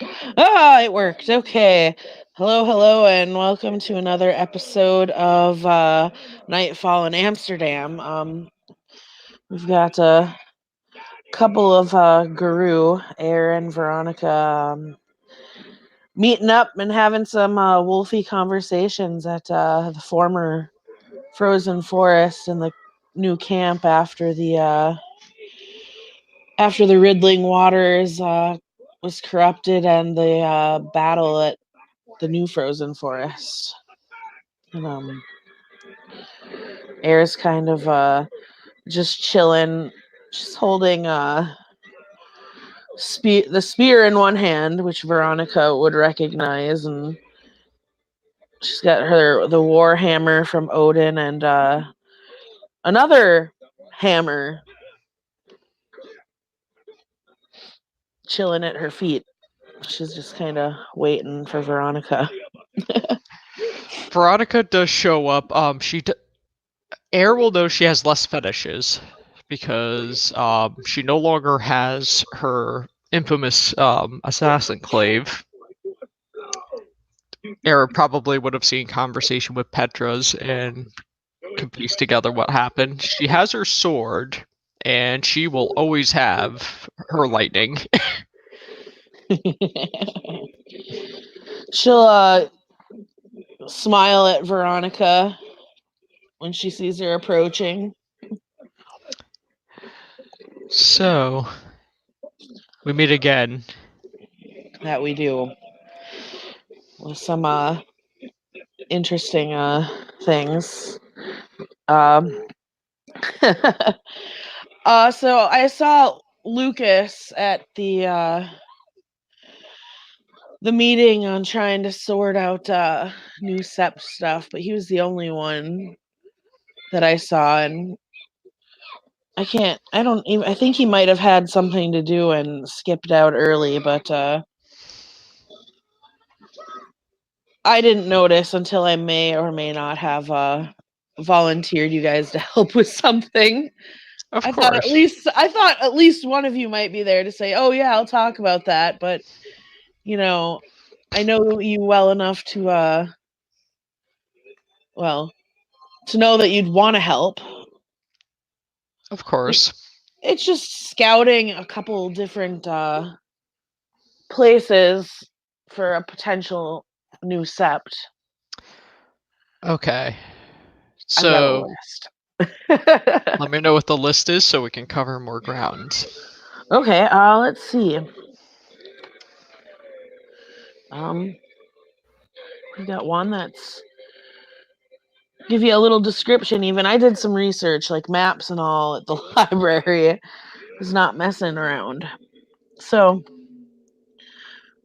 It worked. Okay. Hello, and welcome to another episode of Nightfall in Amsterdam. We've got a couple of Guru, Eir and Veronica, meeting up and having some wolfy conversations at the former frozen forest in the new camp after the riddling waters was corrupted and the battle at the new frozen forest. And, Air's kind of just chilling, just holding the spear in one hand, which Veronica would recognize, and she's got the war hammer from Odin and another hammer chilling at her feet. She's just kind of waiting for Veronica. Veronica does show up. Air will know she has less fetishes because she no longer has her infamous assassin clave. Air probably would have seen conversation with Petras and can piece together what happened. She has her sword, and she will always have her lightning. She'll smile at Veronica when she sees her approaching. So, we meet again. That we do. With some interesting things. Um, so I saw Lucas at the meeting on trying to sort out new SEP stuff, but he was the only one that I saw, and I think he might have had something to do and skipped out early, but I didn't notice until I may or may not have volunteered you guys to help with something. Of I thought course. at least one of you might be there to say, "Oh yeah, I'll talk about that." But you know, I know you well enough to well, to know that you'd want to help. Of course. It's just scouting a couple different places for a potential new sept. Okay. I've got a So, list. let me know what the list is so we can cover more ground. Okay, let's see. Um, we got one that's give you a little description. Even I did some research, like maps and all, at the library. Is not messing around. So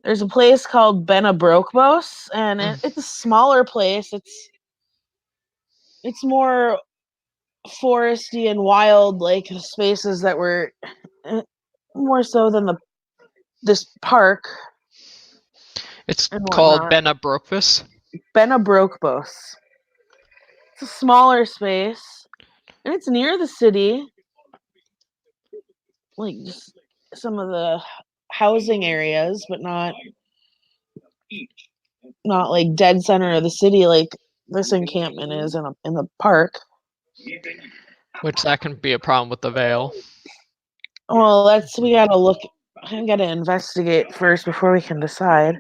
there's a place called Benabrokbos, and it's a smaller place. It's more foresty and wild, like spaces that were more so than the this park It's and called whatnot. Bena Brokvis. Benabrokbos. It's a smaller space, and it's near the city. Like just some of the housing areas, but not like dead center of the city like this encampment is in the park. Which that can be a problem with the veil. Well, we gotta look. I gotta investigate first before we can decide.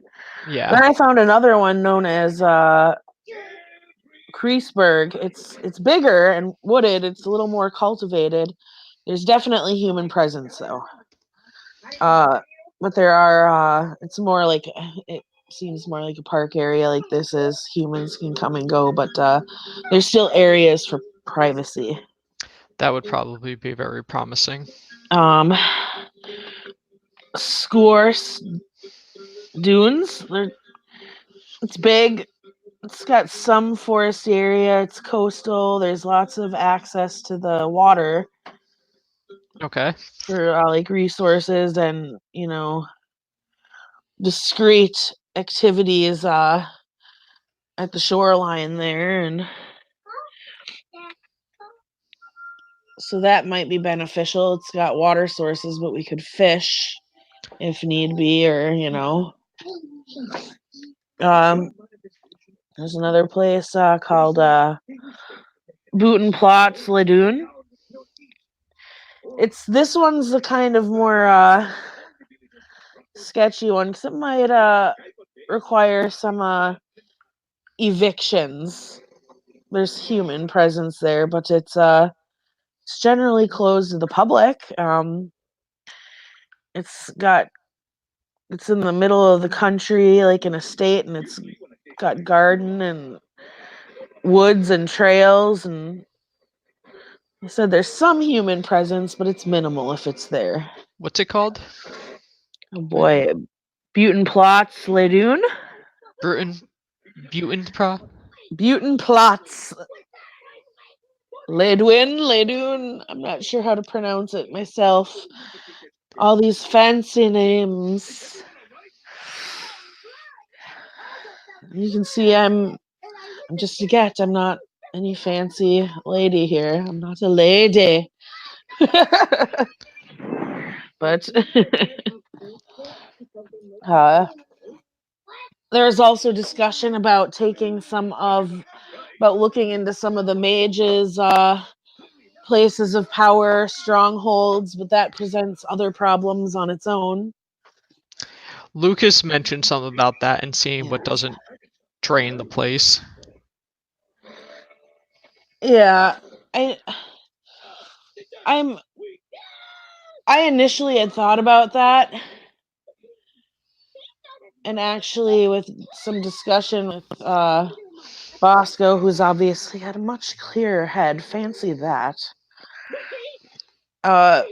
Yeah. Then I found another one known as Kreisberg. It's bigger and wooded. It's a little more cultivated. There's definitely human presence though. Uh, but there are. It's more like it seems more like a park area like this is. Humans can come and go, but there's still areas for privacy. That would probably be very promising. Um, Scores dunes. It's big. It's got some forest area. It's coastal. There's lots of access to the water Okay. for like resources and discrete activities at the shoreline there, and so that might be beneficial. It's got water sources, but we could fish if need be, or Um, there's another place called Buitenplaats Ladoon. It's this one's the kind of more sketchy one because it might require some evictions. There's human presence there, but it's generally closed to the public. It's got it's in the middle of the country, like in a state, and it's got garden and woods and trails. And I said there's some human presence, but it's minimal if it's there. What's it called? Oh boy, Buitenplaats Ladoon. Burton Butenpra? Buitenplaats Ladoon. I'm not sure how to pronounce it myself. All these fancy names. You can see I'm just a get. I'm not any fancy lady here. I'm not a lady. But uh, there's also discussion about about looking into some of the mages' places of power, strongholds, but that presents other problems on its own. Lucas mentioned something about that and seeing Yeah. what doesn't drain the place. Yeah, I I'm I initially had thought about that, and actually with some discussion with Bosco, who's obviously got a much clearer head, fancy that. Uh,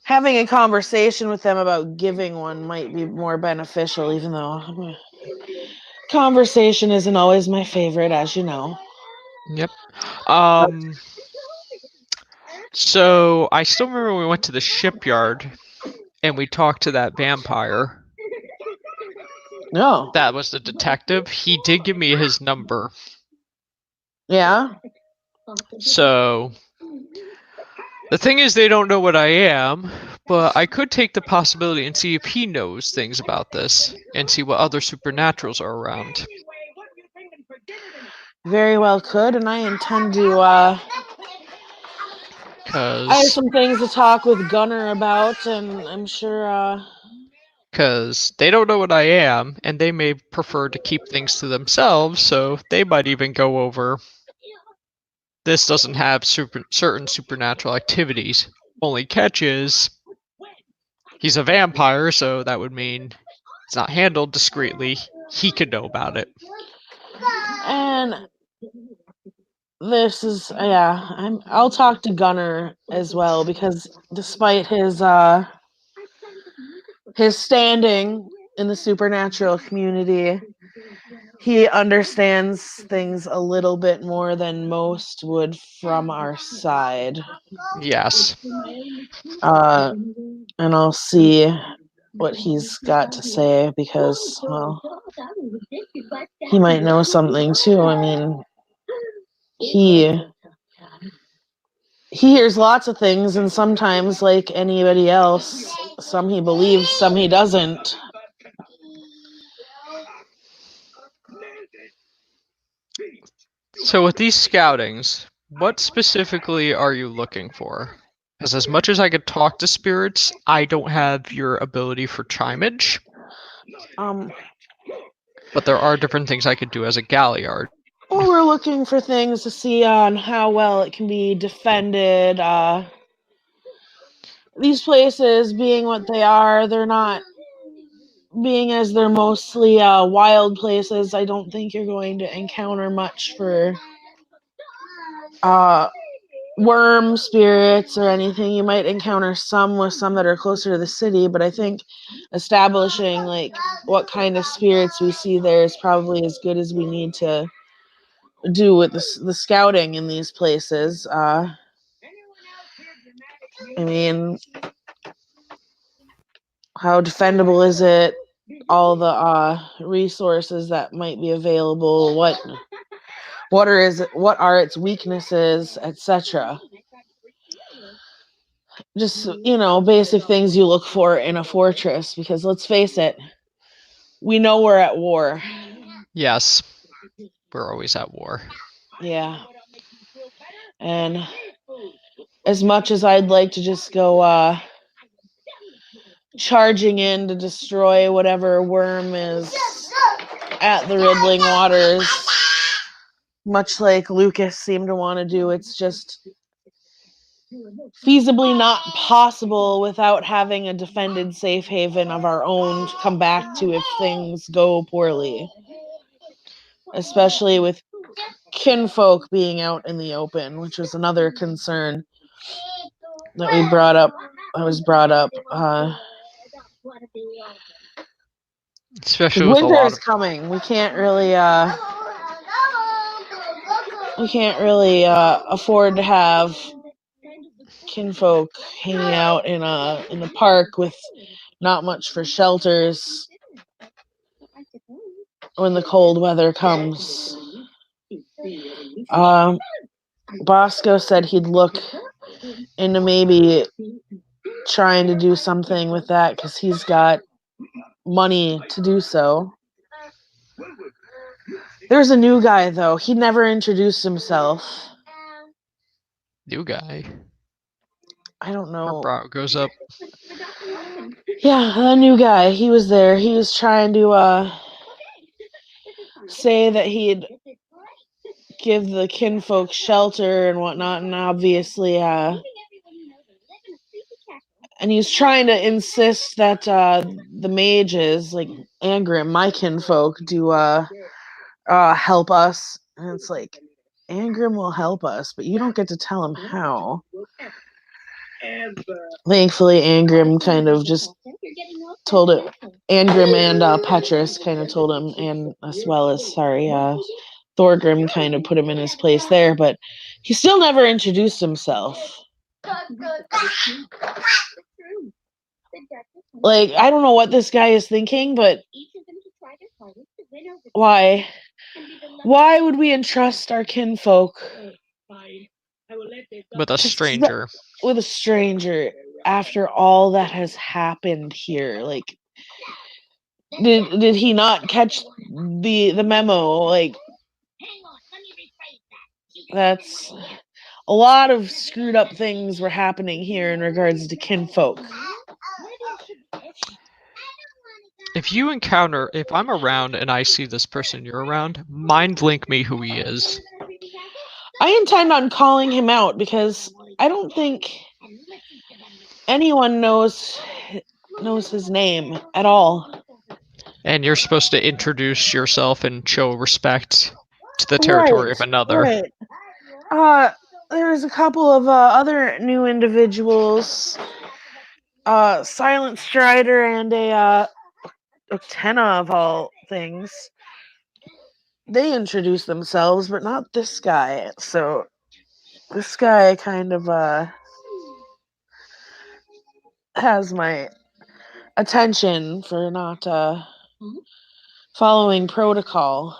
Having a conversation with them about giving one might be more beneficial, even though conversation isn't always my favorite, as you know. Yep. But So I still remember when we went to the shipyard and we talked to that vampire. no, That was the detective. He did give me his number. yeah, So the thing is, they don't know what I am, but I could take the possibility and see if he knows things about this and see what other supernaturals are around. very well could, and I intend to. I have Cause, some things to talk with Gunner about, and I'm sure. cause they don't know what I am, and they may prefer to keep things to themselves. So they might even go over. This doesn't have certain supernatural activities. Only catch is he's a vampire, so that would mean it's not handled discreetly. He could know about it. And this is yeah. I'll talk to Gunner as well because despite his standing in the supernatural community, he understands things a little bit more than most would from our side. Yes. Uh, and I'll see what he's got to say because, well, he might know something too. I mean, he he hears lots of things, and sometimes, like anybody else, some he believes, some he doesn't. So with these scoutings, what specifically are you looking for? Because as much as I could talk to spirits, I don't have your ability for chimage, Um, but there are different things I could do as a galliard. well, we're looking for things to see on how well it can be defended. These places, being what they are, they're not being as they're mostly wild places. I don't think you're going to encounter much for uh, worm spirits or anything. You might encounter some with some that are closer to the city, but I think establishing like what kind of spirits we see there is probably as good as we need to do with the scouting in these places. I mean, how defendable is it? All the resources that might be available. What are its weaknesses, etc. just, basic things you look for in a fortress, because let's face it, we know we're at war. Yes, we're always at war. Yeah. And as much as I'd like to just go charging in to destroy whatever worm is at the Riddling Waters, much like Lucas seemed to want to do, it's just feasibly not possible without having a defended safe haven of our own to come back to if things go poorly. Especially with kinfolk being out in the open, which was another concern that we brought up. I was brought up. Especially with a Winter lot is of. coming. We can't really afford to have kinfolk hanging out in a park with not much for shelters when the cold weather comes. Bosco said he'd look into maybe trying to do something with that because he's got money to do so. There's a new guy, though. He never introduced himself. New guy. I don't Our know. brow goes up. Yeah, the new guy. He was there. He was trying to say that he'd give the kinfolk shelter and whatnot, and obviously, and he's trying to insist that the mages, like Angrim, my kinfolk, do help us. And it's like, Angrim will help us, but you don't get to tell him how. Thankfully, Angrim kind of just told it. Angrim and Petrus kind of told him, and as well as, Thorgrim kind of put him in his place there, but he still never introduced himself. Like, I don't know what this guy is thinking, but why? Why would we entrust our kinfolk With a stranger. with a stranger after all that has happened here? Like, did he not catch the memo? Like, that's a lot of screwed up things were happening here in regards to kinfolk. If I'm around and I see this person you're around, mind link me who he is. I intend on calling him out because I don't think anyone knows his name at all. And you're supposed to introduce yourself and show respect to the territory of Right, another. right. Uh, there's a couple of other new individuals. Silent Strider and a Tenna of all things. They introduce themselves, but not this guy. So this guy kind of has my attention for not following protocol.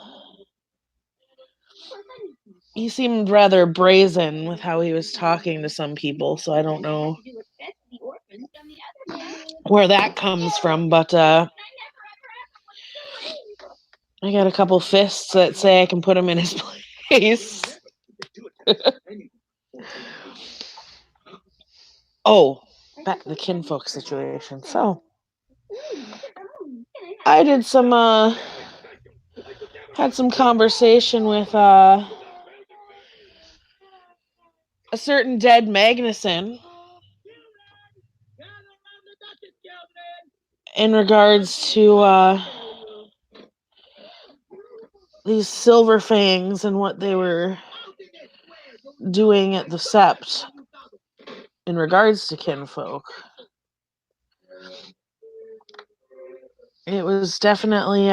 He seemed rather brazen with how he was talking to some people, so I don't know where that comes from, but I got a couple fists that say I can put him in his place. Oh, back to the kinfolk situation. So I did had some conversation with a certain dead Magnuson in regards to these silver fangs and what they were doing at the sept in regards to kinfolk. It was definitely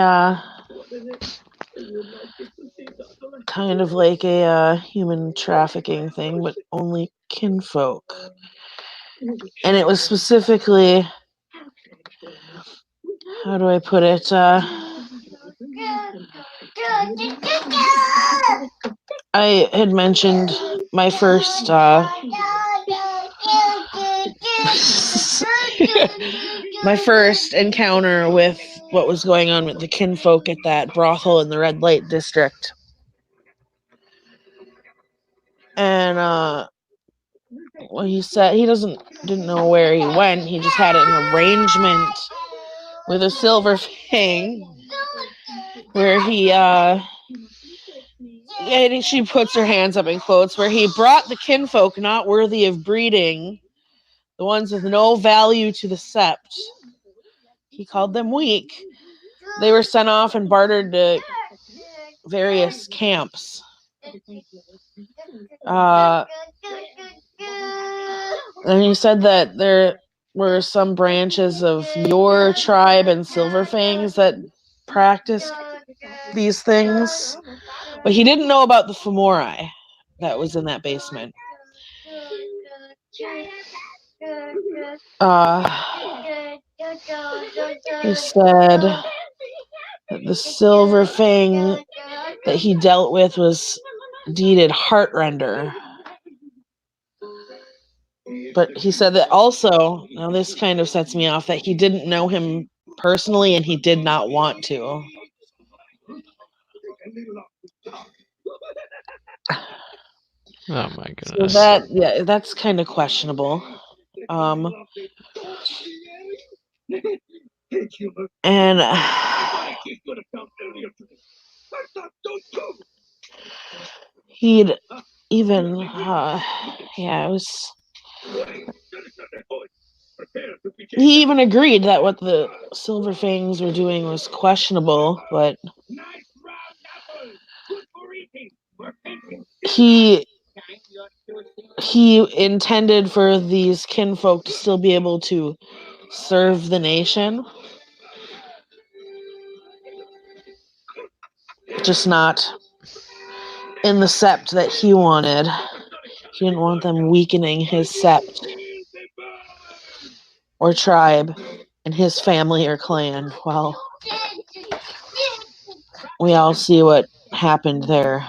kind of like a human trafficking thing, but only kinfolk. And it was specifically, how do I put it? I had mentioned my first my first encounter with what was going on with the kinfolk at that brothel in the red light district. And well, he said he didn't know where he went. He just had an arrangement with a silver fang where she puts her hands up in quotes, where he brought the kinfolk not worthy of breeding, the ones with no value to the sept. He called them weak. They were sent off and bartered to various camps. And he said that there were some branches of your tribe and Silverfangs that practiced these things, but he didn't know about the Fomori that was in that basement. He said that the Silverfang that he dealt with was deeded Heartrender. But he said that also, now this kind of sets me off, that he didn't know him personally and he did not want to. Oh my goodness. So that's kind of questionable. And he'd even it was. He even agreed that what the Silverfangs were doing was questionable, but he intended for these kinfolk to still be able to serve the nation, just not in the sept that he wanted. He didn't want them weakening his sept or tribe and his family or clan. Well, we all see what happened there.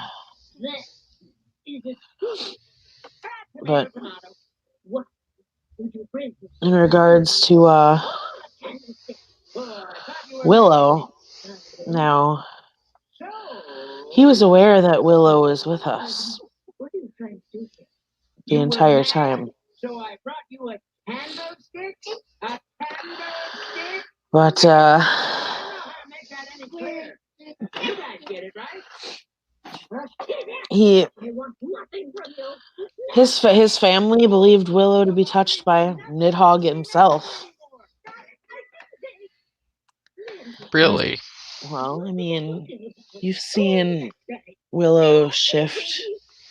But in regards to Willow, now, he was aware that Willow was with us the entire time. But his family believed Willow to be touched by Nidhogg himself. Really? Well, I mean, you've seen Willow shift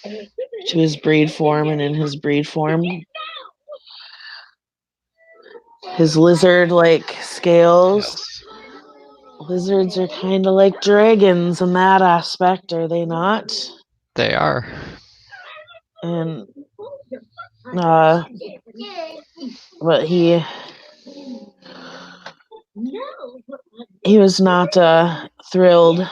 to his breed form, and in his breed form, his lizard-like scales. Yes. Lizards are kind of like dragons in that aspect, are they not? They are. And but he was not thrilled.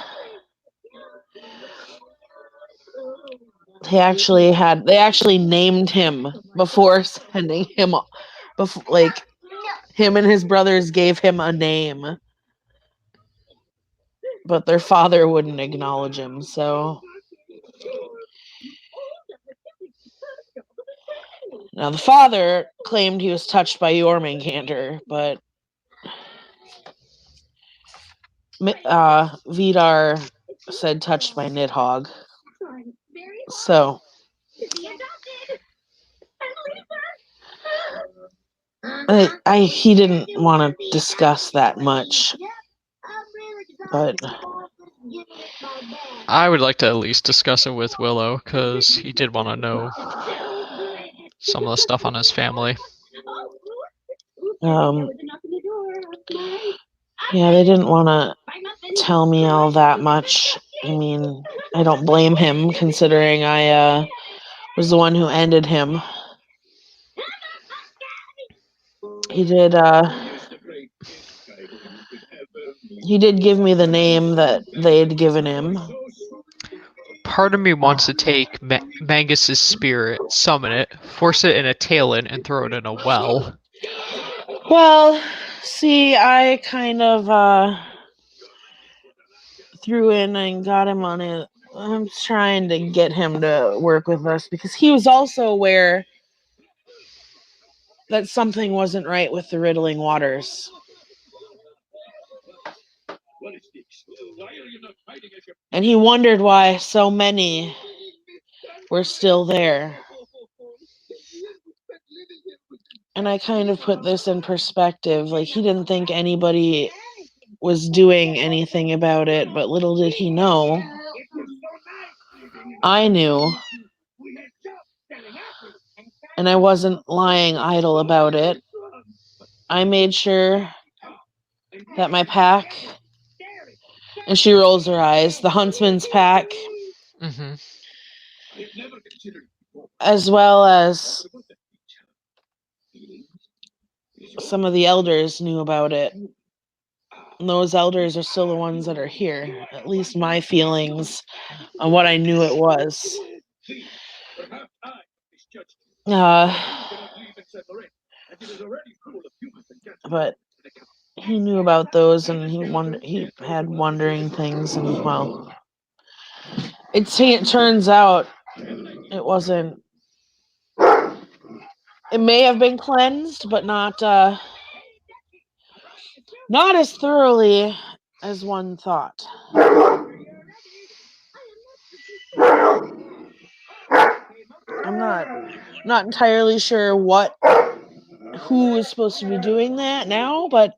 They actually named him before sending him, him and his brothers gave him a name, but their father wouldn't acknowledge him, so. Now, the father claimed he was touched by Jormungandr, but Vidar said touched by Nidhogg. So, he didn't want to discuss that much, but I would like to at least discuss it with Willow, because he did want to know some of the stuff on his family. Yeah, they didn't want to tell me all that much. I mean, I don't blame him, considering I was the one who ended him. He did give me the name that they had given him. Part of me wants to take Mangus's spirit, summon it, force it in a talon, and throw it in a well. Well, See, I kind of threw in and got him on it. I'm trying to get him to work with us because he was also aware that something wasn't right with the riddling waters. And he wondered why so many were still there. And I kind of put this in perspective. Like, he didn't think anybody was doing anything about it, but little did he know. I knew. And I wasn't lying idle about it. I made sure that my pack, and she rolls her eyes, the huntsman's pack, Mm-hmm. as well as some of the elders knew about it. And those elders are still the ones that are here. At least my feelings on what I knew it was. Uh, but he knew about those, and he had wondering things, and well, it turns out it wasn't. It may have been cleansed, but not as thoroughly as one thought. I'm not entirely sure who is supposed to be doing that now, but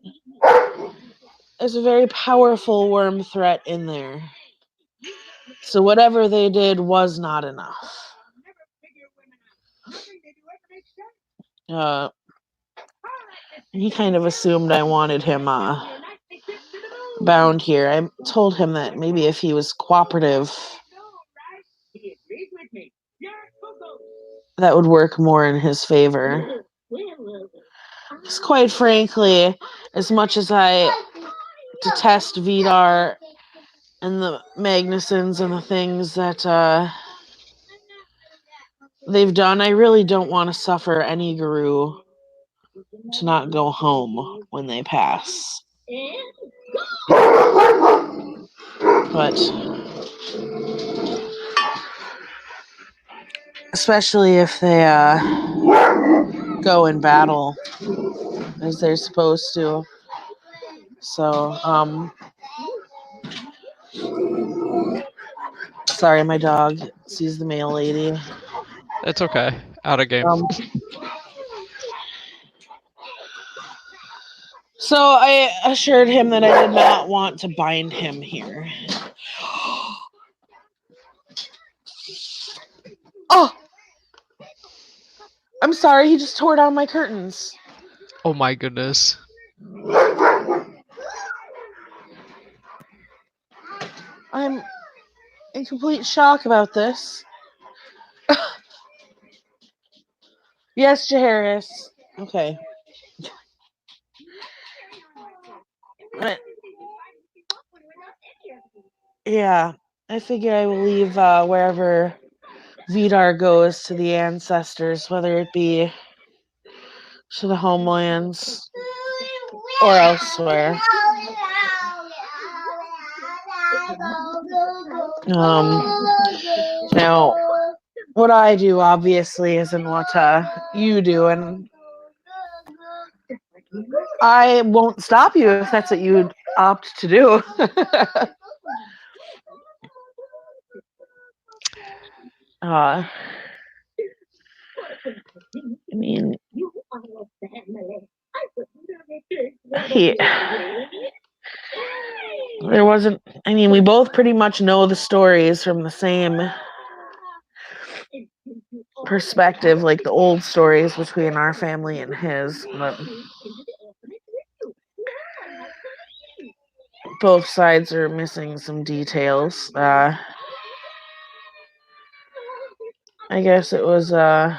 there's a very powerful worm threat in there. So whatever they did was not enough. Uh, he kind of assumed I wanted him bound here. I told him that maybe if he was cooperative, that would work more in his favor. Because quite frankly, as much as I detest Vidar and the Magnusons and the things that they've done, I really don't want to suffer any guru to not go home when they pass. But especially if they go in battle as they're supposed to. So, sorry, my dog sees the mail lady. It's okay. Out of game. Um, so I assured him that I did not want to bind him here. Oh, I'm sorry, he just tore down my curtains. Oh my goodness. I'm in complete shock about this. Yes, Jaharis. Okay. But, yeah, I figure I will leave wherever Vidar goes to the ancestors, whether it be to the homelands or elsewhere. Now, what I do obviously isn't what you do, and I won't stop you if that's what you'd opt to do. I mean, he, there wasn't. I mean, we both pretty much know the stories from the same perspective, like the old stories between our family and his, but both sides are missing some details. I guess it was oh,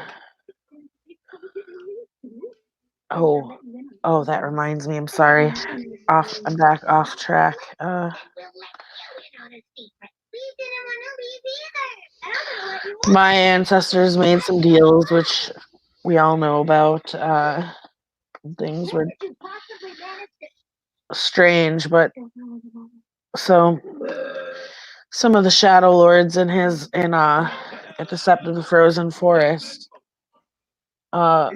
that reminds me. I'm sorry. I'm back off track. My ancestors made some deals, which we all know about. Things were strange, but so some of the Shadow Lords in at the Sept of the Frozen Forest. Uh,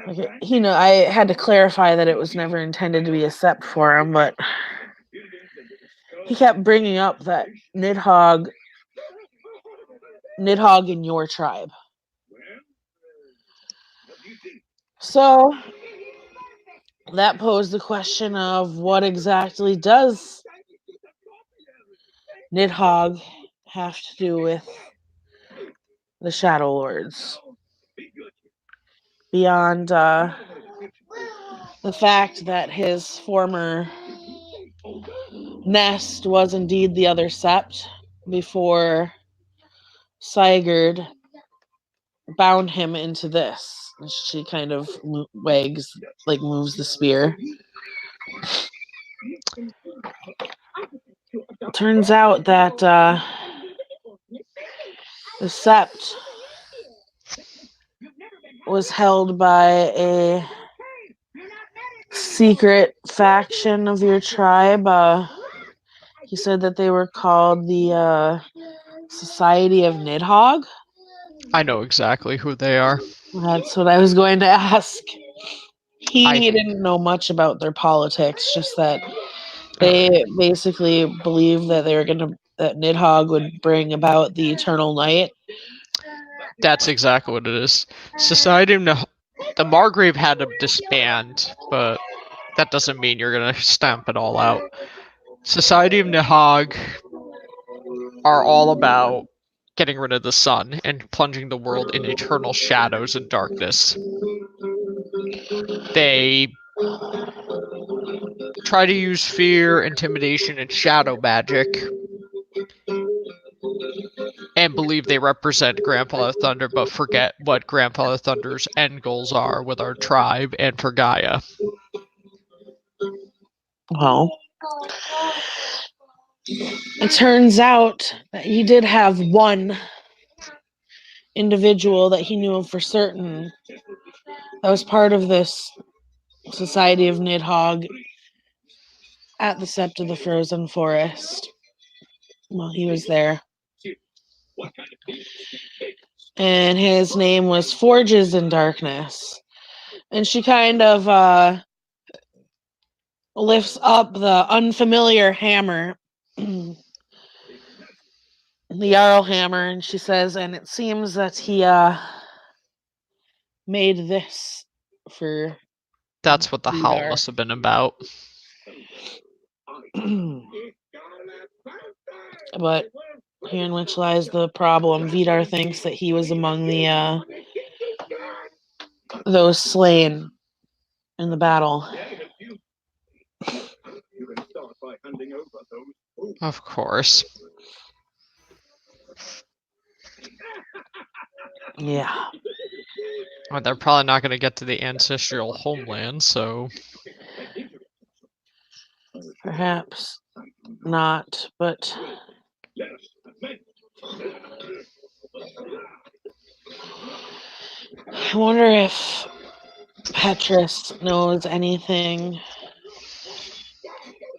okay, I had to clarify that it was never intended to be a Sept for him, but he kept bringing up that Nidhogg in your tribe. So that posed the question of what exactly does Nidhogg have to do with the Shadow Lords? Beyond the fact that his former nest was indeed the other Sept before Sigurd bound him into this. She kind of moves the spear. Turns out that the Sept was held by a secret faction of your tribe. He said that they were called the Society of Nidhogg. I know exactly who they are. That's what I was going to ask. He I didn't know much about their politics, just that uh, they basically believed that that Nidhogg would bring about the eternal night. that's exactly what it is. Society of the Margrave had to disband, but that doesn't mean you're gonna stamp it all out. Society of Nihog are all about getting rid of the sun and plunging the world in eternal shadows and darkness. They try to use fear, intimidation, and shadow magic and believe they represent Grandfather Thunder, but forget what Grandfather Thunder's end goals are with our tribe and for Gaia. Well, it turns out that he did have one individual that he knew of for certain that was part of this Society of Nidhogg at the Sept of the Frozen Forest. Well, he was there. And his name was Forges in Darkness. And she kind of lifts up the unfamiliar hammer, the Jarl hammer, and she says, and it seems that he made this for That's what the howl Vidar. must have been about. But herein which lies the problem. Vidar thinks that he was among the those slain in the battle. Of course. Yeah, Well, they're probably not going to get to the ancestral homeland, so perhaps not, but I wonder if Petrus knows anything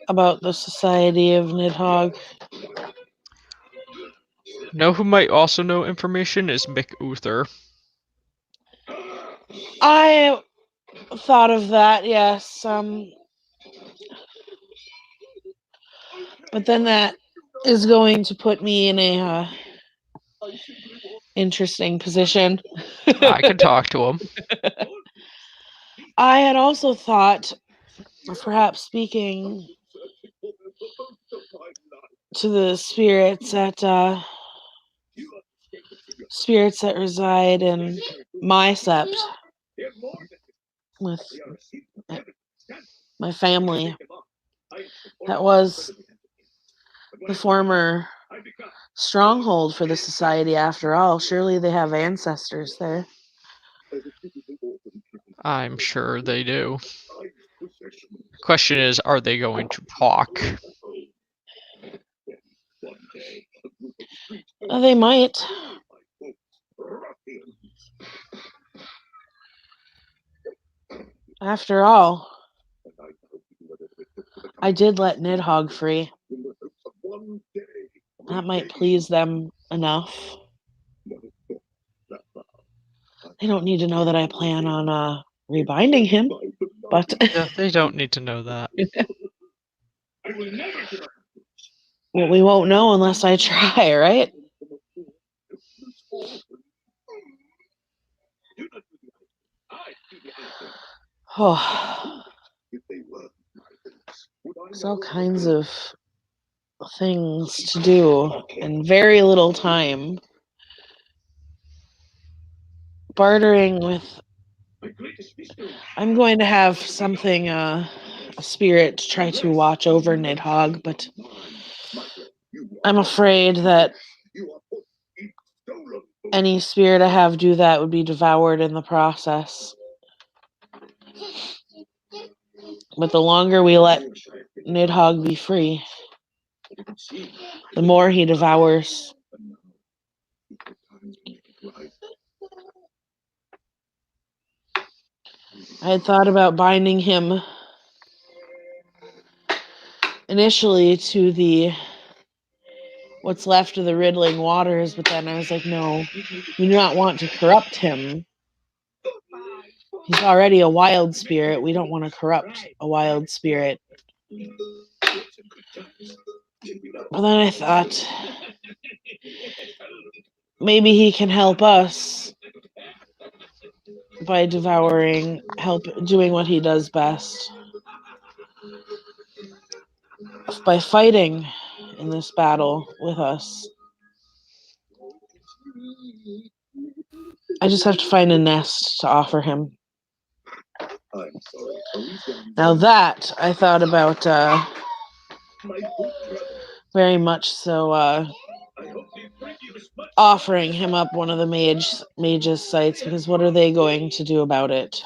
about the Society of Nidhogg. know who might also know information is Mick Uther. I thought of that, yes. But then that is going to put me in a interesting position. I can talk to him. I had also thought of perhaps speaking to the spirits that reside in my sept with my family. That was the former stronghold for the society after all. Surely they have ancestors there. I'm sure they do. Question is, are they going to talk? They might. After all, I did let Nidhogg free. That might please them enough. They don't need to know that I plan on rebinding him, but Yeah, they don't need to know that. well, we won't know unless I try, right? Oh, there's all kinds of things to do and very little time. Bartering with. I'm going to have something, a spirit, to try to watch over Nidhogg, but I'm afraid that any spirit I have do that would be devoured in the process. But the longer we let Nidhogg be free, the more he devours. I had thought about binding him initially to the what's left of the riddling waters, but then I was like, no, we do not want to corrupt him. He's already a wild spirit. We don't want to corrupt a wild spirit. But then I thought maybe he can help us by doing what he does best, by fighting in this battle with us. I just have to find a nest to offer him. Now that I thought about very much so offering him up one of the mage's sites, because what are they going to do about it?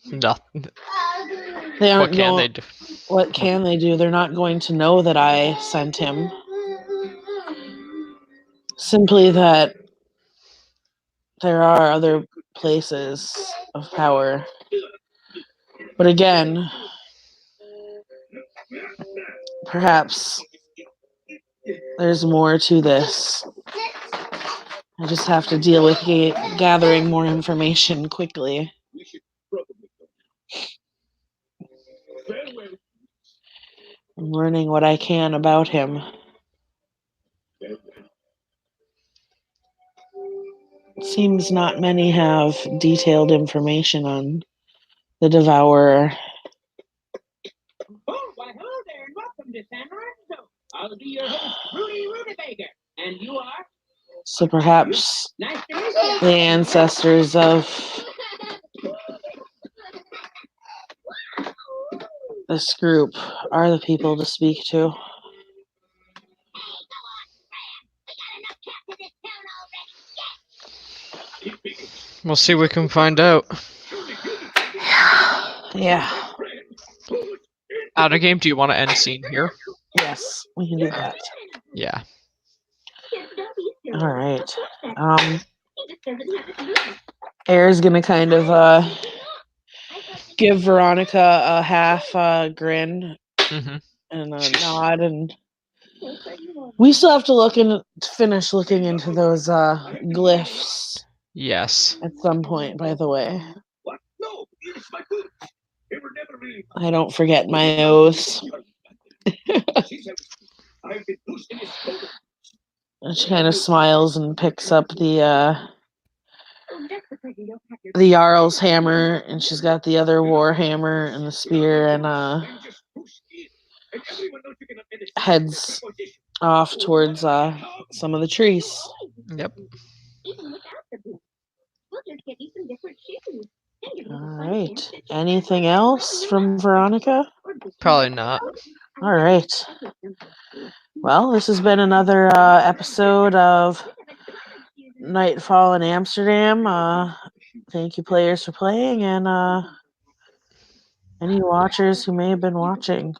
Nothing. They aren't What can going. they do? What can they do? They're not going to know that I sent him. Simply that there are other places of power. But again, perhaps there's more to this. I just have to deal with gathering more information quickly. I'm learning what I can about him. It seems not many have detailed information on the Devourer. Oh, why, hello there, and welcome to San Lorenzo. I'll be your host, Rudy Rutabaga. And you are? So perhaps Nice to meet you. the ancestors of this group are the people to speak to. We'll see. We can find out. Yeah. Out of game. Do you want to end scene here? Yes, we can do that. Yeah. All right. Eir's gonna kind of give Veronica a half grin Mm-hmm. and a nod, and we still have to finish looking into those glyphs Yes. at some point. By the way, I don't forget my oaths. And she kind of smiles and picks up the Jarl's hammer, and she's got the other war hammer and the spear, and heads off towards some of the trees. Yep. All right. Anything else from Veronica? Probably not. All right. Well, this has been another episode of Nightfall in Amsterdam. Thank you, players, for playing, and any watchers who may have been watching.